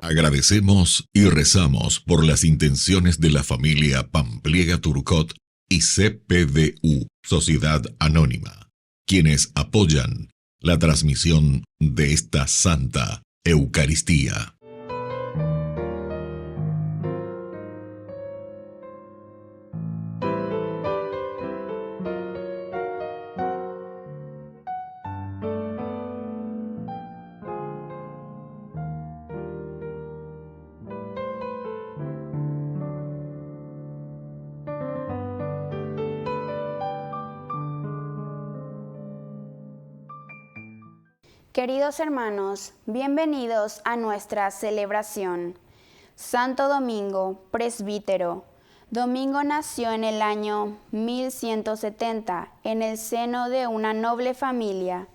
Agradecemos y rezamos por las intenciones de la familia Pampliega Turcot y CPDU, Sociedad Anónima, quienes apoyan la transmisión de esta Santa Eucaristía. Queridos hermanos, bienvenidos a nuestra celebración. Santo Domingo, presbítero. Domingo nació en el año 1170 en el seno de una noble familia.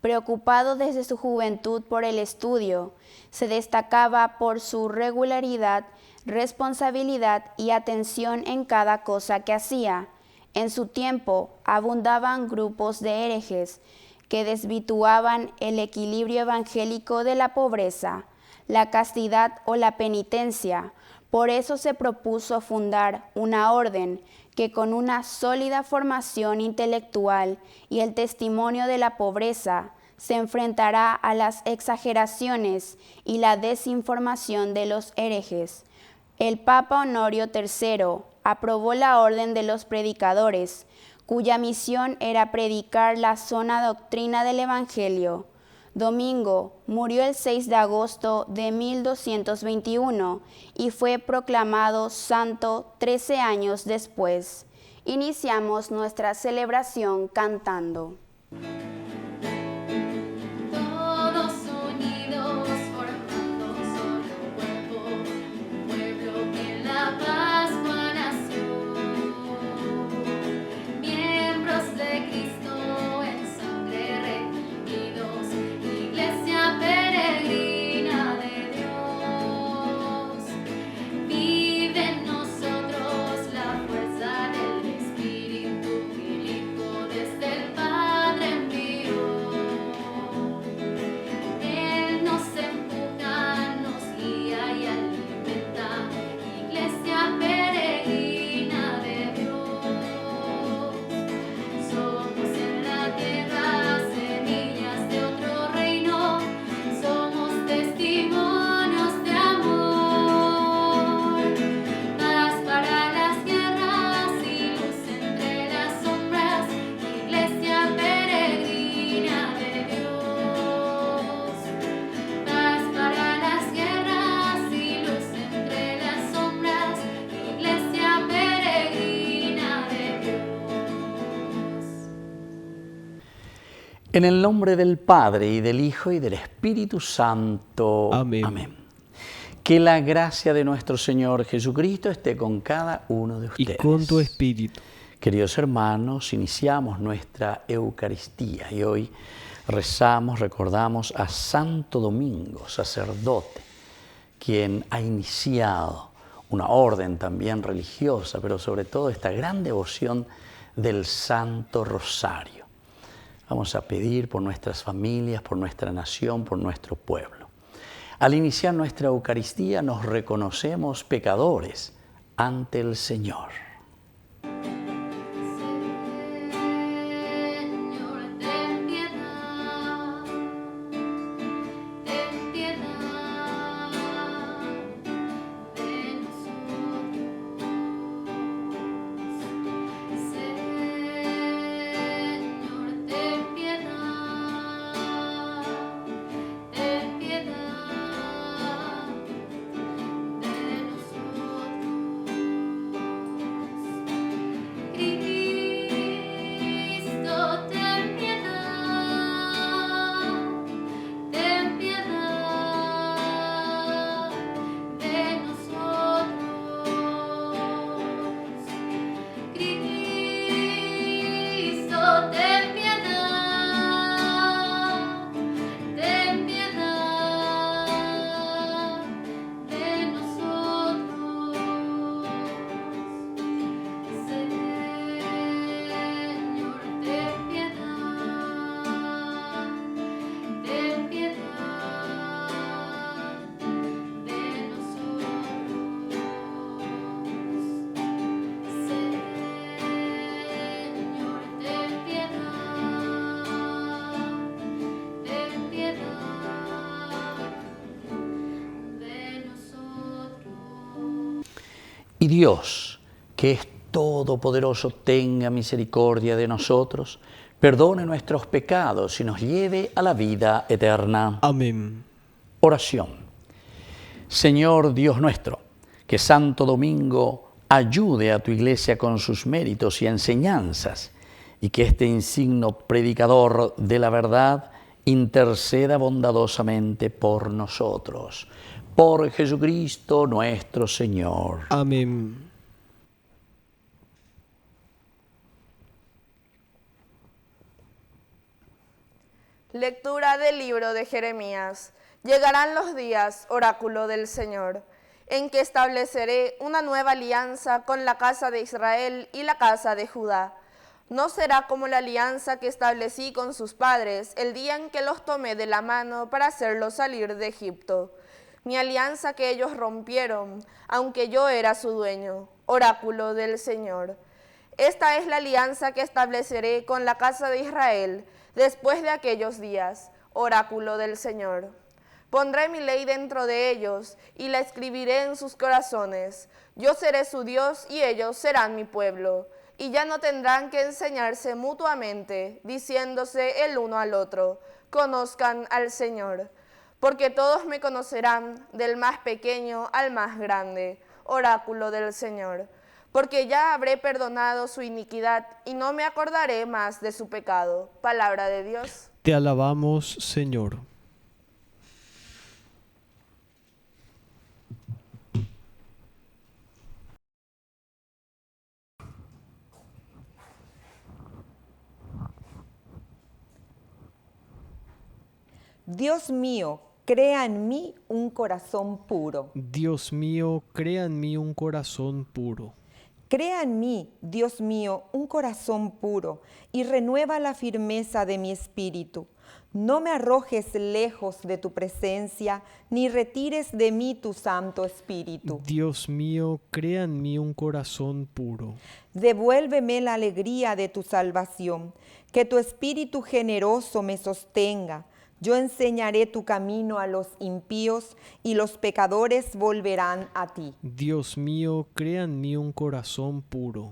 Preocupado desde su juventud por el estudio, se destacaba por su regularidad, responsabilidad y atención en cada cosa que hacía. En su tiempo abundaban grupos de herejes que desvirtuaban el equilibrio evangélico de la pobreza, la castidad o la penitencia. Por eso se propuso fundar una orden que con una sólida formación intelectual y el testimonio de la pobreza se enfrentará a las exageraciones y la desinformación de los herejes. El Papa Honorio III aprobó la Orden de los Predicadores, cuya misión era predicar la sana doctrina del Evangelio. Domingo murió el 6 de agosto de 1221 y fue proclamado santo 13 años después. Iniciamos nuestra celebración cantando. En el nombre del Padre, y del Hijo, y del Espíritu Santo. Amén. Amén. Que la gracia de nuestro Señor Jesucristo esté con cada uno de ustedes. Y con tu espíritu. Queridos hermanos, iniciamos nuestra Eucaristía y hoy rezamos, recordamos a Santo Domingo, sacerdote, quien ha iniciado una orden también religiosa, pero sobre todo esta gran devoción del Santo Rosario. Vamos a pedir por nuestras familias, por nuestra nación, por nuestro pueblo. Al iniciar nuestra Eucaristía nos reconocemos pecadores ante el Señor. Y Dios, que es todopoderoso, tenga misericordia de nosotros, perdone nuestros pecados y nos lleve a la vida eterna. Amén. Oración. Señor Dios nuestro, que Santo Domingo ayude a tu Iglesia con sus méritos y enseñanzas, y que este insigno predicador de la verdad interceda bondadosamente por nosotros. Por Jesucristo nuestro Señor. Amén. Lectura del libro de Jeremías. Llegarán los días, oráculo del Señor, en que estableceré una nueva alianza con la casa de Israel y la casa de Judá. No será como la alianza que establecí con sus padres el día en que los tomé de la mano para hacerlos salir de Egipto. Mi alianza que ellos rompieron, aunque yo era su dueño, oráculo del Señor. Esta es la alianza que estableceré con la casa de Israel después de aquellos días, oráculo del Señor. Pondré mi ley dentro de ellos y la escribiré en sus corazones. Yo seré su Dios y ellos serán mi pueblo. Y ya no tendrán que enseñarse mutuamente, diciéndose el uno al otro, conozcan al Señor. Porque todos me conocerán, del más pequeño al más grande, oráculo del Señor. Porque ya habré perdonado su iniquidad y no me acordaré más de su pecado. Palabra de Dios. Te alabamos, Señor. Dios mío, crea en mí un corazón puro. Dios mío, crea en mí un corazón puro. Crea en mí, Dios mío, un corazón puro y renueva la firmeza de mi espíritu. No me arrojes lejos de tu presencia, ni retires de mí tu Santo Espíritu. Dios mío, crea en mí un corazón puro. Devuélveme la alegría de tu salvación, que tu Espíritu generoso me sostenga. Yo enseñaré tu camino a los impíos y los pecadores volverán a ti. Dios mío, crea en mí un corazón puro.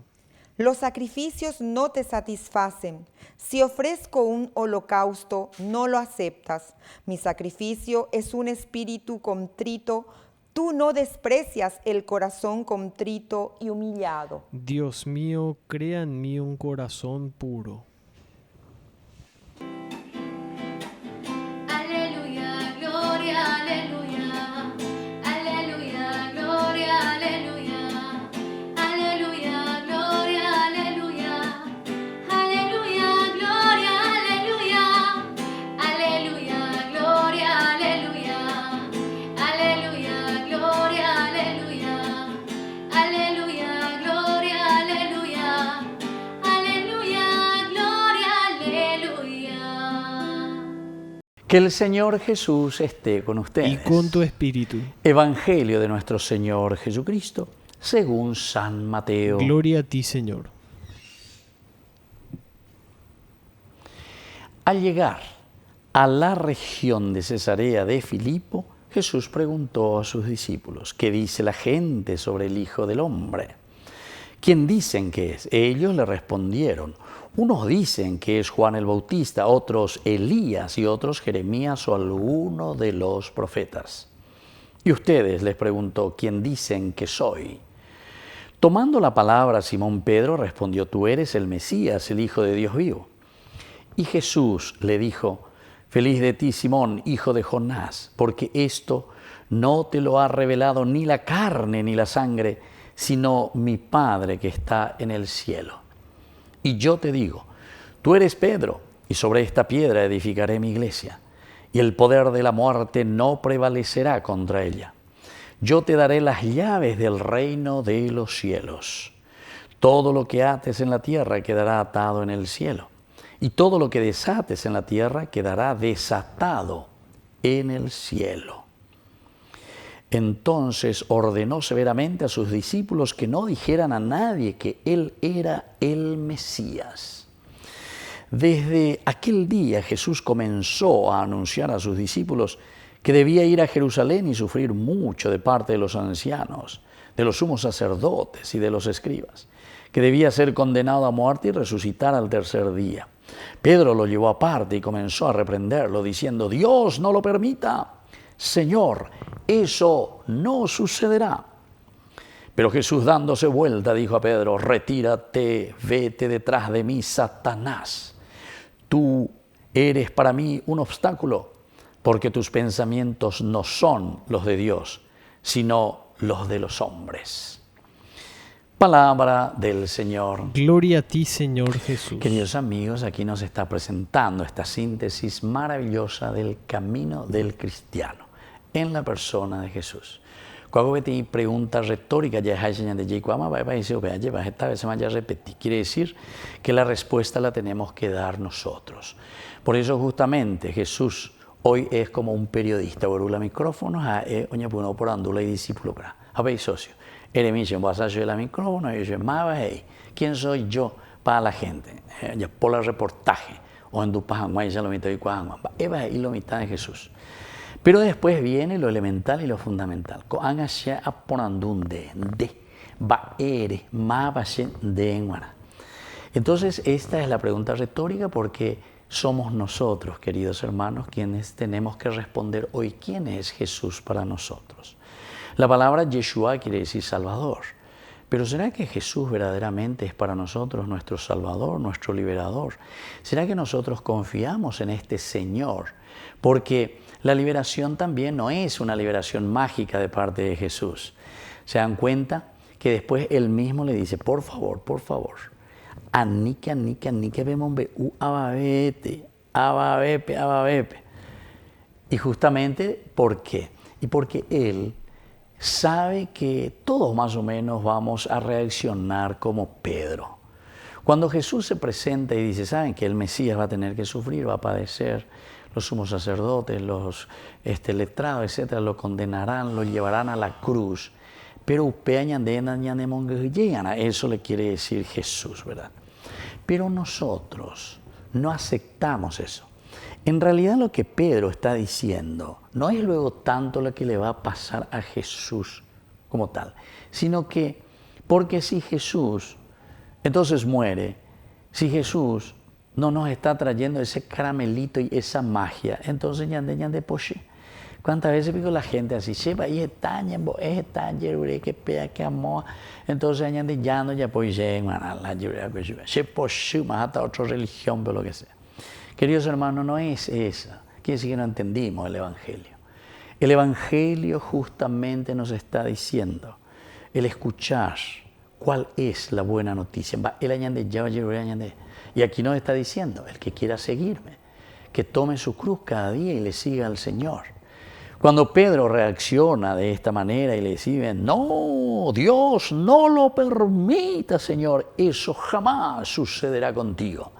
Los sacrificios no te satisfacen. Si ofrezco un holocausto, no lo aceptas. Mi sacrificio es un espíritu contrito. Tú no desprecias el corazón contrito y humillado. Dios mío, crea en mí un corazón puro. Aleluya, gloria, aleluya. Aleluya, gloria, aleluya. Aleluya, gloria, aleluya. Aleluya, gloria, aleluya. Aleluya, gloria, aleluya. Aleluya, gloria, aleluya. Aleluya, gloria, aleluya. Aleluya, gloria, aleluya. Que el Señor Jesús esté con ustedes. Y con tu espíritu. Evangelio de nuestro Señor Jesucristo, según San Mateo. Gloria a ti, Señor. Al llegar a la región de Cesarea de Filipo, Jesús preguntó a sus discípulos: ¿qué dice la gente sobre el Hijo del Hombre? ¿Quién dicen que es? Ellos le respondieron: unos dicen que es Juan el Bautista, otros Elías y otros Jeremías o alguno de los profetas. Y ustedes, les preguntó, ¿quién dicen que soy? Tomando la palabra, Simón Pedro respondió: tú eres el Mesías, el Hijo de Dios vivo. Y Jesús le dijo: feliz de ti, Simón, hijo de Jonás, porque esto no te lo ha revelado ni la carne ni la sangre, sino mi Padre que está en el cielo. Y yo te digo, tú eres Pedro, y sobre esta piedra edificaré mi iglesia, y el poder de la muerte no prevalecerá contra ella. Yo te daré las llaves del reino de los cielos. Todo lo que ates en la tierra quedará atado en el cielo, y todo lo que desates en la tierra quedará desatado en el cielo. Entonces ordenó severamente a sus discípulos que no dijeran a nadie que él era el Mesías. Desde aquel día Jesús comenzó a anunciar a sus discípulos que debía ir a Jerusalén y sufrir mucho de parte de los ancianos, de los sumos sacerdotes y de los escribas, que debía ser condenado a muerte y resucitar al tercer día. Pedro lo llevó aparte y comenzó a reprenderlo, diciendo: Dios no lo permita, Señor, eso no sucederá. Pero Jesús, dándose vuelta, dijo a Pedro: retírate, vete detrás de mí, Satanás. Tú eres para mí un obstáculo, porque tus pensamientos no son los de Dios, sino los de los hombres. Palabra del Señor. Gloria a ti, Señor Jesús. Queridos amigos, aquí nos está presentando esta síntesis maravillosa del camino del cristiano en la persona de Jesús. Cuando te pregunta retórica, ya es de esta vez se vaya a repetir. Quiere decir que la respuesta la tenemos que dar nosotros. Por eso justamente Jesús hoy es como un periodista. Borula micrófonos a puno por andula y discípulo para. Habéis socio. Eremillo, vas a hacer el micrófono y yo llamaba, hey, ¿quién soy yo para la gente? Ya por el reportaje o en Dupajanguay ya lo mitad y Cuajanguay. Eva y lo mitad de Jesús. Pero después viene lo elemental y lo fundamental. Entonces, esta es la pregunta retórica porque somos nosotros, queridos hermanos, quienes tenemos que responder hoy quién es Jesús para nosotros. La palabra Yeshua quiere decir Salvador. Pero ¿será que Jesús verdaderamente es para nosotros nuestro Salvador, nuestro Liberador? ¿Será que nosotros confiamos en este Señor? Porque la liberación también no es una liberación mágica de parte de Jesús. ¿Se dan cuenta? Que después Él mismo le dice, por favor, anique, vemombe, ababepe. Y justamente, ¿por qué? Y porque Él sabe que todos más o menos vamos a reaccionar como Pedro. Cuando Jesús se presenta y dice, ¿saben que el Mesías va a tener que sufrir, va a padecer? Los sumos sacerdotes, los letrados, etcétera, lo condenarán, lo llevarán a la cruz. Pero eso le quiere decir Jesús, ¿verdad? Pero nosotros no aceptamos eso. En realidad lo que Pedro está diciendo no es luego tanto lo que le va a pasar a Jesús como tal, sino que porque si Jesús entonces muere, si Jesús no nos está trayendo ese caramelito y esa magia, entonces ñande poche. ¿Cuántas veces digo la gente así? Lleva y está que pea que amor. Entonces ñande ya no ya pues la lloré que poche más hasta otra religión pero lo que sea. Queridos hermanos, no es esa. Quiere decir que no entendimos el Evangelio. El Evangelio justamente nos está diciendo el escuchar cuál es la buena noticia. Y aquí nos está diciendo, el que quiera seguirme, que tome su cruz cada día y le siga al Señor. Cuando Pedro reacciona de esta manera y le dice, no, Dios no lo permita, Señor, eso jamás sucederá contigo.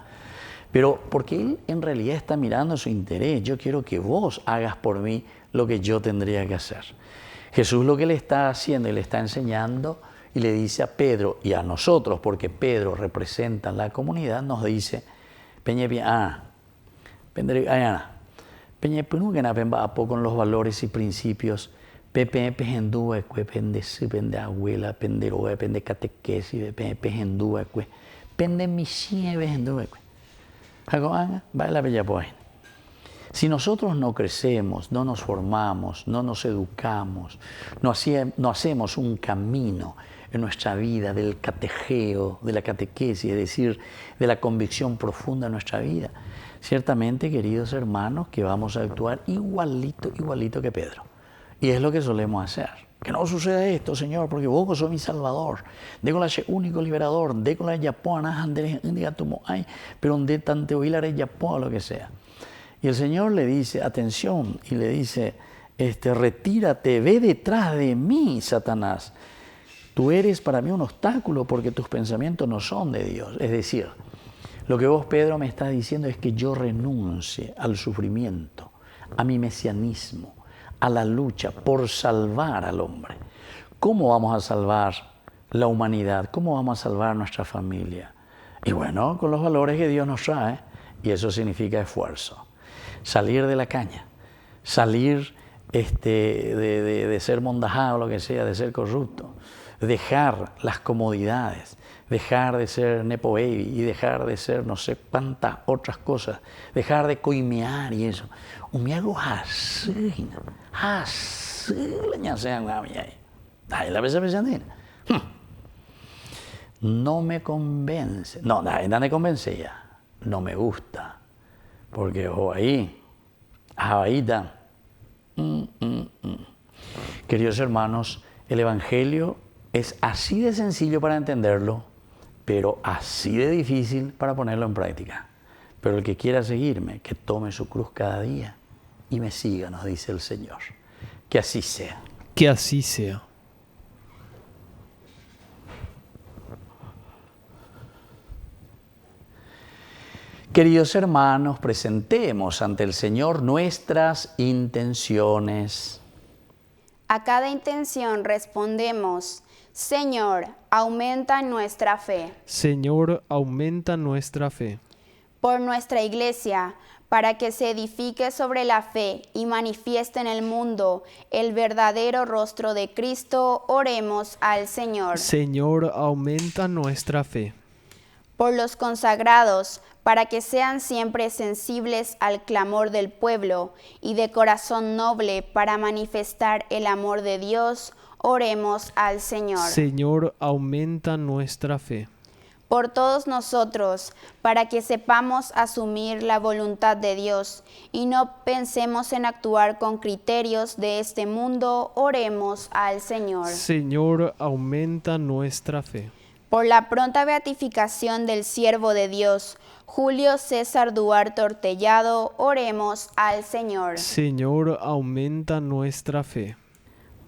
Pero porque Él en realidad está mirando su interés, yo quiero que vos hagas por mí lo que yo tendría que hacer. Jesús lo que le está haciendo y le está enseñando y le dice a Pedro y a nosotros, porque Pedro representa la comunidad, nos dice, con los valores y principios, si nosotros no crecemos, no nos formamos, no nos educamos, no hacemos un camino en nuestra vida del catejeo, de la catequesis, es decir, de la convicción profunda en nuestra vida, ciertamente, queridos hermanos, que vamos a actuar igualito que Pedro. Y es lo que solemos hacer. Que no suceda esto, Señor, porque vos sos mi Salvador. Deco la único liberador, deco la yapoana, pero donde tante oílare yapoa, lo que sea. Y el Señor le dice, atención, y le dice, retírate, ve detrás de mí, Satanás. Tú eres para mí un obstáculo porque tus pensamientos no son de Dios. Es decir, lo que vos, Pedro, me estás diciendo es que yo renuncie al sufrimiento, a mi mesianismo, a la lucha por salvar al hombre. ¿Cómo vamos a salvar la humanidad? ¿Cómo vamos a salvar nuestra familia? Y bueno, con los valores que Dios nos trae, y eso significa esfuerzo. Salir de la caña, salir de ser mondajado, lo que sea, de ser corrupto, dejar las comodidades, dejar de ser nepo baby y dejar de ser no sé cuántas otras cosas, dejar de coimear y eso. Me hago así, la sean a mí ahí. Ahí la ves a no me convence, no me convence ya, no me gusta, porque ahí está. Queridos hermanos, el Evangelio es así de sencillo para entenderlo, pero así de difícil para ponerlo en práctica. Pero el que quiera seguirme, que tome su cruz cada día y me siga, nos dice el Señor. Que así sea. Que así sea. Queridos hermanos, presentemos ante el Señor nuestras intenciones. A cada intención respondemos: Señor, aumenta nuestra fe. Señor, aumenta nuestra fe. Por nuestra Iglesia, para que se edifique sobre la fe y manifieste en el mundo el verdadero rostro de Cristo, oremos al Señor. Señor, aumenta nuestra fe. Por los consagrados, para que sean siempre sensibles al clamor del pueblo y de corazón noble para manifestar el amor de Dios, oremos al Señor. Señor, aumenta nuestra fe. Por todos nosotros, para que sepamos asumir la voluntad de Dios y no pensemos en actuar con criterios de este mundo, oremos al Señor. Señor, aumenta nuestra fe. Por la pronta beatificación del siervo de Dios, Julio César Duarte Ortellado, oremos al Señor. Señor, aumenta nuestra fe.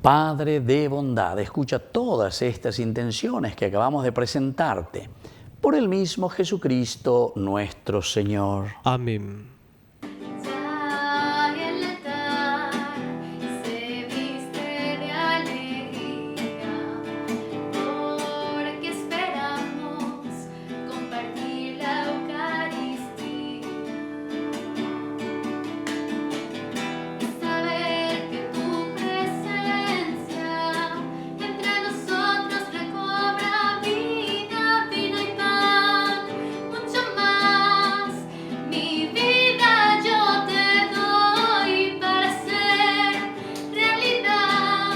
Padre de bondad, escucha todas estas intenciones que acabamos de presentarte por el mismo Jesucristo nuestro Señor. Amén. Ya el altar se viste de alegría, porque esperamos compartir la Eucaristía. Saber que tu presencia entre nosotros recobra vida, vino y pan, mucho más. Mi vida yo te doy para hacer realidad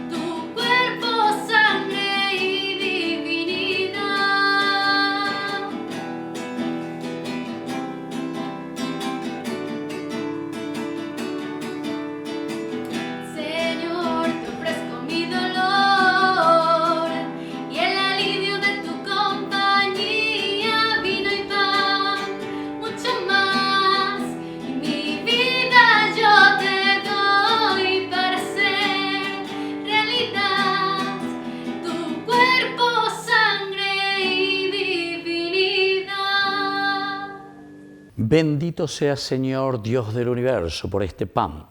tu cuerpo, sangre y divinidad. Señor, te ofrezco mi dolor y el alivio de tu compañía, vino y pan, mucho más. Y mi vida yo te doy para hacer realidad tu cuerpo, sangre y divinidad. Bendito seas, Señor, Dios del universo, por este pan,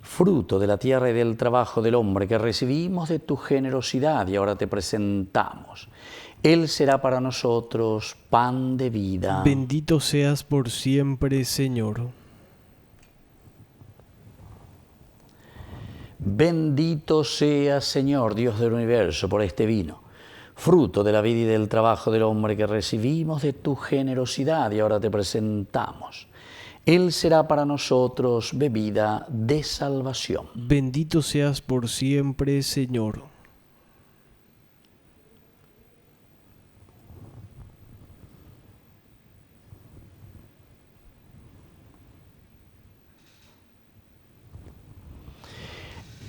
fruto de la tierra y del trabajo del hombre que recibimos de tu generosidad y ahora te presentamos. Él será para nosotros pan de vida. Bendito seas por siempre, Señor. Bendito seas, Señor, Dios del universo, por este vino, fruto de la vida y del trabajo del hombre que recibimos de tu generosidad y ahora te presentamos. Él será para nosotros bebida de salvación. Bendito seas por siempre, Señor.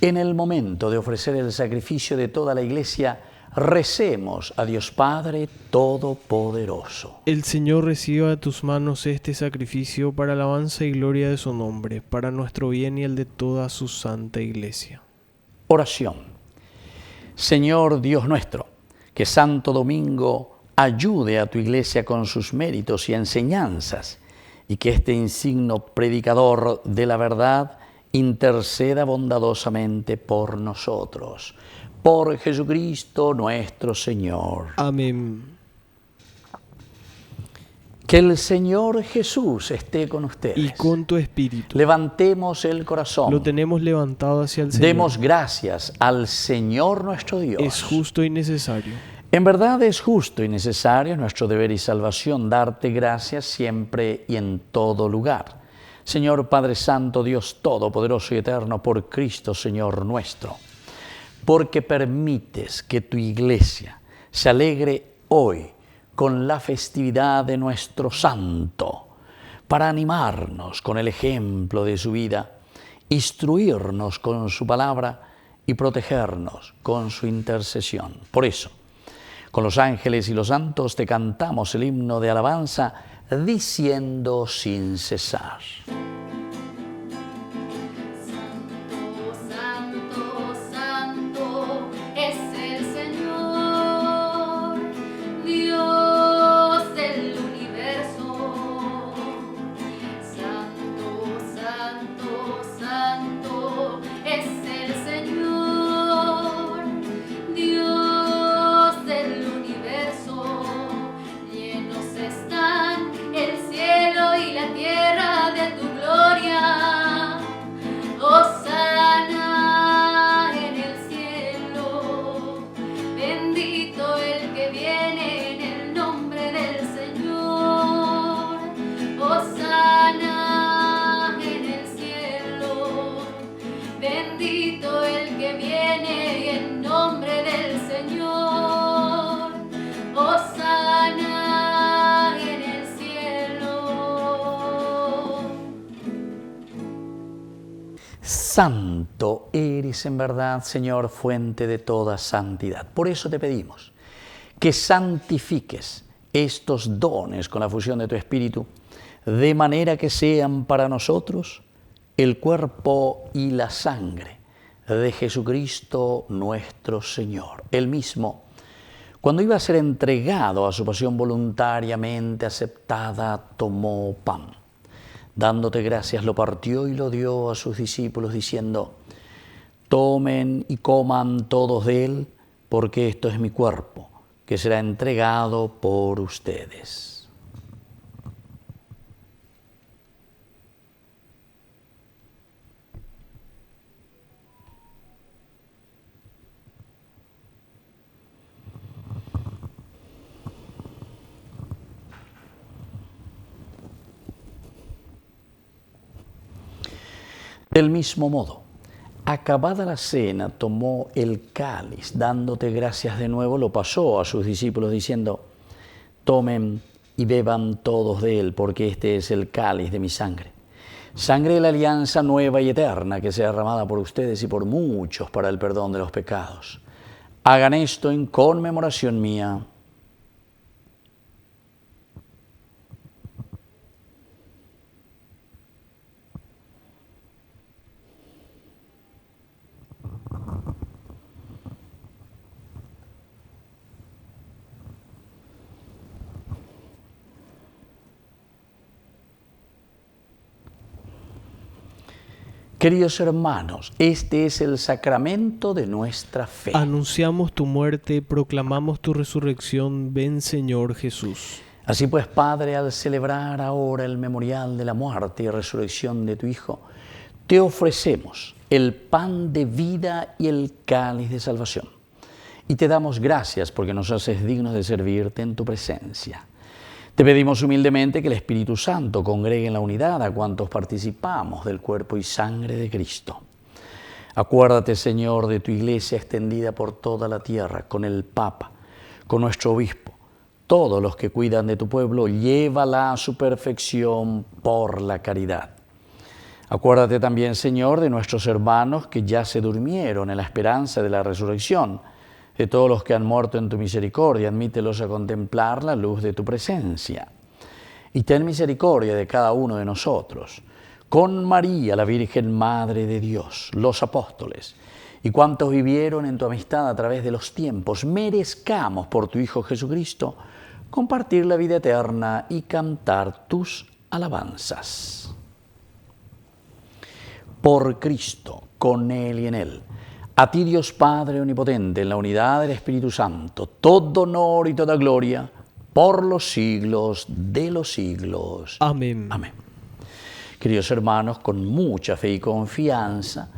En el momento de ofrecer el sacrificio de toda la Iglesia, recemos a Dios Padre Todopoderoso. El Señor reciba de tus manos este sacrificio para alabanza y gloria de su nombre, para nuestro bien y el de toda su santa Iglesia. Oración. Señor Dios nuestro, que Santo Domingo ayude a tu Iglesia con sus méritos y enseñanzas, y que este insigno predicador de la verdad interceda bondadosamente por nosotros. Por Jesucristo nuestro Señor. Amén. Que el Señor Jesús esté con ustedes. y con tu espíritu. Levantemos el corazón. Lo tenemos levantado hacia el Señor. Demos gracias al Señor nuestro Dios. Es justo y necesario. En verdad es justo y necesario, es nuestro deber y salvación, darte gracias siempre y en todo lugar. Señor Padre Santo, Dios Todopoderoso y Eterno, por Cristo, Señor nuestro, porque permites que tu iglesia se alegre hoy con la festividad de nuestro Santo, para animarnos con el ejemplo de su vida, instruirnos con su palabra y protegernos con su intercesión. Por eso, con los ángeles y los santos te cantamos el himno de alabanza, diciendo sin cesar. Santo, santo es el Señor, Dios del universo. Santo, santo, santo es el Señor, Dios del universo. Llenos están el cielo y la tierra de tu gloria. Hosana en el cielo, bendito el que viene en el nombre del Señor. Hosana en el cielo, bendito el que viene en nombre del Señor. Hosana en el cielo. Santo eres en verdad, Señor, fuente de toda santidad. Por eso te pedimos que santifiques estos dones con la fusión de tu Espíritu, de manera que sean para nosotros el cuerpo y la sangre de Jesucristo nuestro Señor. Él mismo, cuando iba a ser entregado a su pasión voluntariamente aceptada, tomó pan. Dándote gracias, lo partió y lo dio a sus discípulos, diciendo: tomen y coman todos de él, porque esto es mi cuerpo, que será entregado por ustedes. Del mismo modo, acabada la cena, tomó el cáliz, dándote gracias de nuevo, lo pasó a sus discípulos diciendo: tomen y beban todos de él, porque este es el cáliz de mi sangre. Sangre de la alianza nueva y eterna, que sea derramada por ustedes y por muchos para el perdón de los pecados. Hagan esto en conmemoración mía. Queridos hermanos, este es el sacramento de nuestra fe. Anunciamos tu muerte, proclamamos tu resurrección. Ven, Señor Jesús. Así pues, Padre, al celebrar ahora el memorial de la muerte y resurrección de tu Hijo, te ofrecemos el pan de vida y el cáliz de salvación. Y te damos gracias porque nos haces dignos de servirte en tu presencia. Te pedimos humildemente que el Espíritu Santo congregue en la unidad a cuantos participamos del cuerpo y sangre de Cristo. Acuérdate, Señor, de tu iglesia extendida por toda la tierra, con el Papa, con nuestro obispo, todos los que cuidan de tu pueblo, llévala a su perfección por la caridad. Acuérdate también, Señor, de nuestros hermanos que ya se durmieron en la esperanza de la resurrección, de todos los que han muerto en tu misericordia, admítelos a contemplar la luz de tu presencia. Y ten misericordia de cada uno de nosotros, con María, la Virgen Madre de Dios, los apóstoles, y cuantos vivieron en tu amistad a través de los tiempos, merezcamos por tu Hijo Jesucristo compartir la vida eterna y cantar tus alabanzas. Por Cristo, con Él y en Él, a ti, Dios Padre Omnipotente, en la unidad del Espíritu Santo, todo honor y toda gloria por los siglos de los siglos. Amén. Amén. Queridos hermanos, con mucha fe y confianza,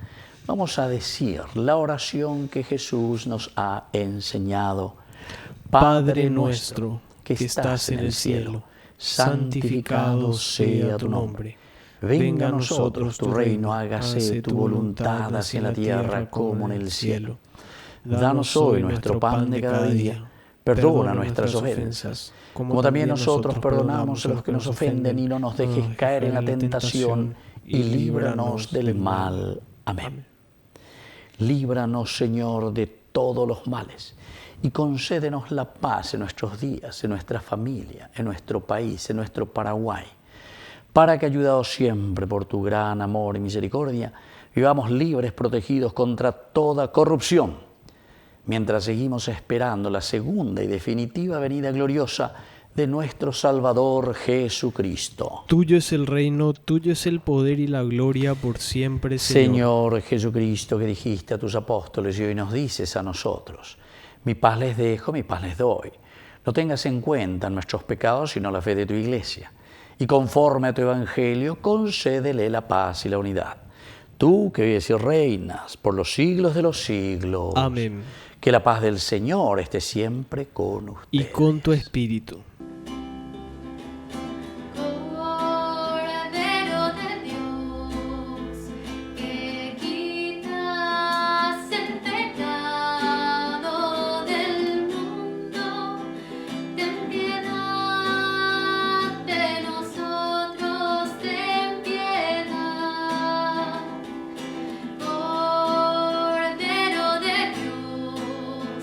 vamos a decir la oración que Jesús nos ha enseñado. Padre nuestro, que estás en el cielo, santificado sea tu nombre. Venga a nosotros tu reino, hágase tu voluntad, así en la tierra como en el cielo. Danos hoy nuestro pan de cada día. Perdona nuestras ofensas, como también nosotros perdonamos a los que nos ofenden, y no nos dejes caer en la tentación, y líbranos del mal. Amén. Líbranos, Señor, de todos los males, y concédenos la paz en nuestros días, en nuestra familia, en nuestro país, en nuestro Paraguay, para que, ayudados siempre por tu gran amor y misericordia, vivamos libres, protegidos contra toda corrupción, mientras seguimos esperando la segunda y definitiva venida gloriosa de nuestro Salvador Jesucristo. Tuyo es el reino, tuyo es el poder y la gloria por siempre, Señor. Señor Jesucristo, que dijiste a tus apóstoles y hoy nos dices a nosotros: mi paz les dejo, mi paz les doy. No tengas en cuenta nuestros pecados, sino la fe de tu Iglesia. Y conforme a tu Evangelio, concédele la paz y la unidad. Tú que vives y reinas por los siglos de los siglos. Amén. Que la paz del Señor esté siempre con ustedes. Y con tu espíritu. Cordero de Dios, que quitas el pecado del mundo, ten piedad de nosotros, ten piedad. Cordero de Dios,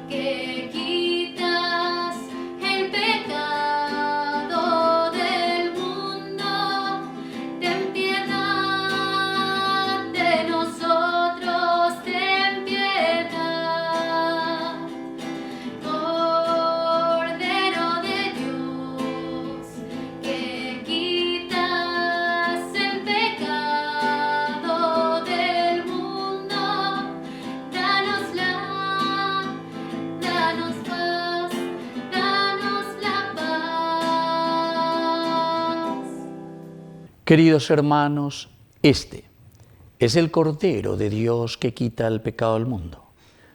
que quitas el pecado del mundo, ten piedad de nosotros, ten piedad. Cordero de Dios, que quitas el pecado del mundo, danos paz, danos la paz. Queridos hermanos, este es el Cordero de Dios que quita el pecado del mundo.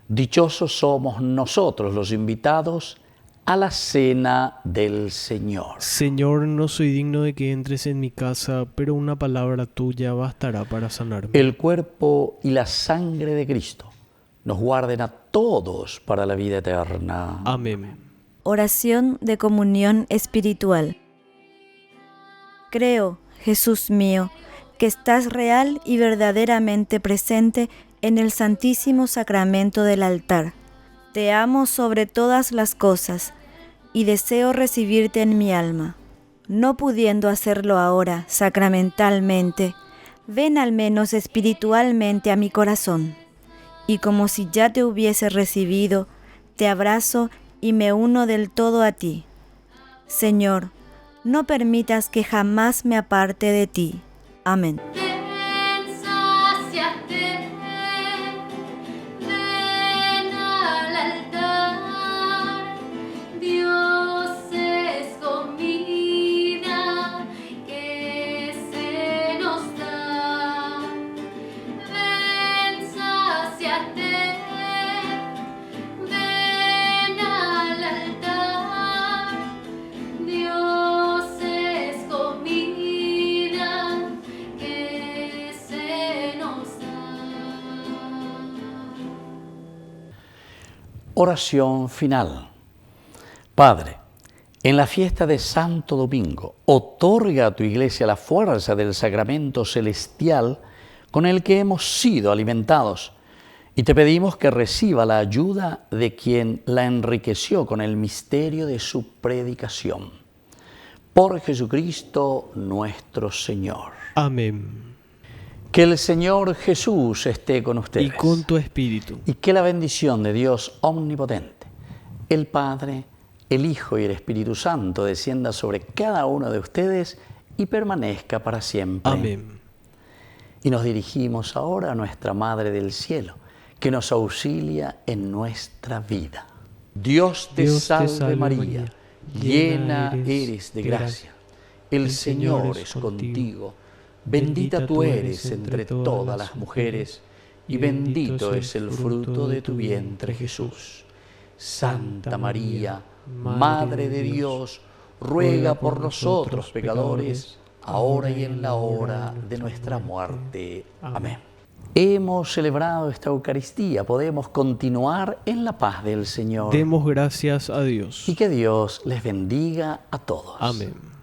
Dichosos somos nosotros los invitados a la cena del Señor. Señor, no soy digno de que entres en mi casa, pero una palabra tuya bastará para sanarme. El cuerpo y la sangre de Cristo nos guarden a todos para la vida eterna. Amén. Oración de comunión espiritual. Creo, Jesús mío, que estás real y verdaderamente presente en el Santísimo Sacramento del altar. Te amo sobre todas las cosas y deseo recibirte en mi alma. No pudiendo hacerlo ahora sacramentalmente, ven al menos espiritualmente a mi corazón. Y como si ya te hubiese recibido, te abrazo y me uno del todo a ti. Señor, no permitas que jamás me aparte de ti. Amén. Ven, sáciate, ven al altar. Dios es comida que se nos da. Ven, sáciate, ven al altar. Dios es comida que se nos da. Oración final. Padre, en la fiesta de Santo Domingo, otorga a tu Iglesia la fuerza del sacramento celestial con el que hemos sido alimentados, y te pedimos que reciba la ayuda de quien la enriqueció con el misterio de su predicación. Por Jesucristo nuestro Señor. Amén. Que el Señor Jesús esté con ustedes. Y con tu espíritu. Y que la bendición de Dios omnipotente, el Padre, el Hijo y el Espíritu Santo descienda sobre cada uno de ustedes y permanezca para siempre. Amén. Y nos dirigimos ahora a nuestra Madre del Cielo, que nos auxilia en nuestra vida. Dios te salve María, llena eres de gracia. El Señor es contigo. Bendita tú eres entre todas las mujeres, y bendito es el fruto de tu vientre, Jesús. Santa María, Madre de Dios, ruega por nosotros pecadores, ahora y en la hora de nuestra muerte. Amén. Hemos celebrado esta Eucaristía, podemos continuar en la paz del Señor. Demos gracias a Dios. Y que Dios les bendiga a todos. Amén.